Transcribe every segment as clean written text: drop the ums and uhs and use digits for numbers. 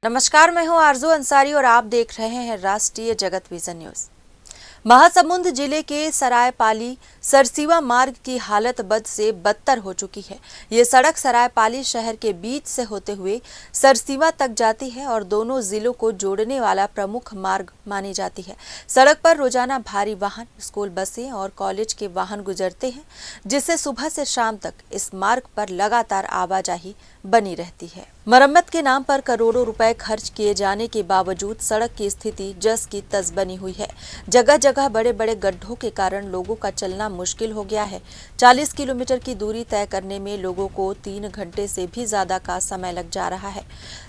नमस्कार, मैं हूं आरजू अंसारी और आप देख रहे हैं राष्ट्रीय जगत विजन न्यूज। महासमुंद जिले के सरायपाली सरसीवा मार्ग की हालत बद से बदतर हो चुकी है। ये सड़क सरायपाली शहर के बीच से होते हुए सरसीवा तक जाती है और दोनों जिलों को जोड़ने वाला प्रमुख मार्ग मानी जाती है। सड़क पर रोजाना भारी वाहन, स्कूल बसें और कॉलेज के वाहन गुजरते हैं, जिससे सुबह से शाम तक इस मार्ग पर लगातार आवाजाही बनी रहती है। मरम्मत के नाम पर करोड़ों रुपए खर्च किए जाने के बावजूद सड़क की स्थिति जस की तस बनी हुई है। जगह जगह बड़े बड़े गड्ढों के कारण लोगों का चलना मुश्किल हो गया है। 40 किलोमीटर की दूरी तय करने में लोगों को 3 घंटे से भी ज्यादा का समय लग जा रहा है।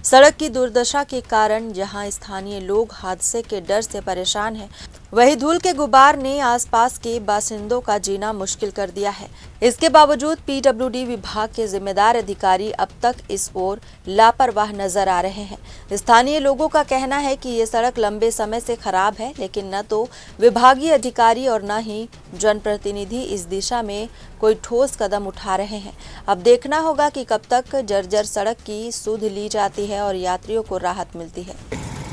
सड़क की दुर्दशा के कारण जहां स्थानीय लोग हादसे के डर से परेशान हैं, वहीं धूल के गुबार ने आसपास के बासिंदों का जीना मुश्किल कर दिया है। इसके बावजूद पीडब्ल्यूडी विभाग के जिम्मेदार अधिकारी अब तक इस ओर लापरवाह नजर आ रहे हैं। स्थानीय लोगों का कहना है कि ये सड़क लंबे समय से खराब है, लेकिन न तो विभागीय अधिकारी और न ही जनप्रतिनिधि इस दिशा में कोई ठोस कदम उठा रहे हैं। अब देखना होगा कि कब तक जर्जर सड़क की सुध ली जाती है और यात्रियों को राहत मिलती है।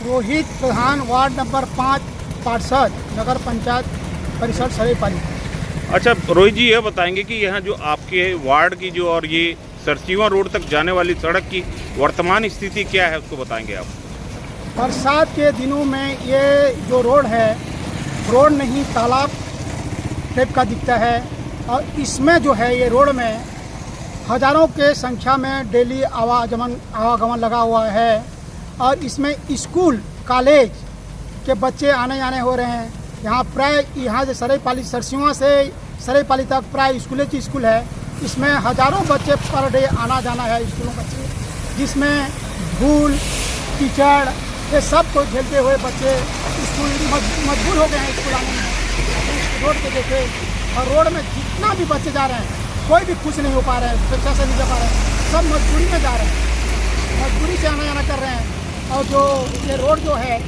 रोहित प्रधान, वार्ड नंबर 5, पार्षद, नगर पंचायत परिषद सरायपाली। अच्छा रोहित जी, ये बताएंगे कि यहाँ जो आपके वार्ड की जो और ये सरसीवा रोड तक जाने वाली सड़क की वर्तमान स्थिति क्या है, उसको बताएंगे आप। बरसात के दिनों में ये जो रोड है, रोड नहीं तालाब टाइप का दिखता है और इसमें जो है ये रोड में हजारों के संख्या में डेली आवागमन लगा हुआ है और इसमें स्कूल कॉलेज के बच्चे आने जाने हो रहे हैं। यहाँ से सरायपाली सरसीवा से सरायपाली तक प्राय स्कूल है। इसमें हजारों बच्चे पर डे आना जाना है स्कूलों बच्चे, जिसमें धूल कीचड़ ये सब को झेलते हुए बच्चे स्कूल मजबूर हो गए हैं स्कूल आने में। रोड पे देखे और रोड में जितना भी बच्चे जा रहे हैं, कोई भी खुश नहीं हो पा रहे हैं, शिक्षा से नहीं जा पा रहे हैं, सब मजबूरी में जा रहे हैं, मजबूरी से आना जाना कर रहे हैं। और जो ये रोड जो है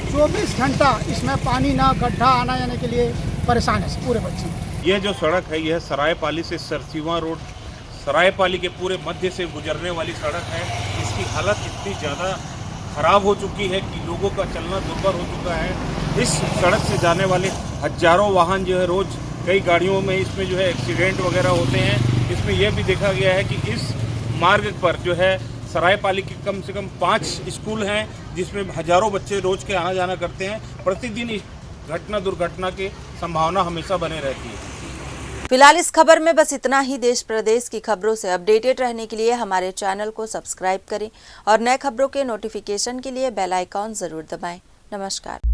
24 घंटा इसमें पानी ना गड्ढा आना जाने के लिए परेशान है पूरे बच्चे। यह जो सड़क है यह सरायपाली से सरसीवा रोड, सरायपाली के पूरे मध्य से गुजरने वाली सड़क है। इसकी हालत इतनी ज़्यादा ख़राब हो चुकी है कि लोगों का चलना दुर्भर हो चुका है। इस सड़क से जाने वाले हजारों वाहन जो है रोज़ कई गाड़ियों में इसमें जो है एक्सीडेंट वगैरह होते हैं। इसमें यह भी देखा गया है कि इस मार्ग पर जो है सरायपाली के कम से कम 5 स्कूल हैं, जिसमें हजारों बच्चे रोज के आना जाना करते हैं। प्रतिदिन इस दुर्घटना की संभावना हमेशा बने रहती है। फिलहाल इस खबर में बस इतना ही। देश प्रदेश की खबरों से अपडेटेड रहने के लिए हमारे चैनल को सब्सक्राइब करें और नए खबरों के नोटिफिकेशन के लिए बेल आइकॉन जरूर दबाएं। नमस्कार।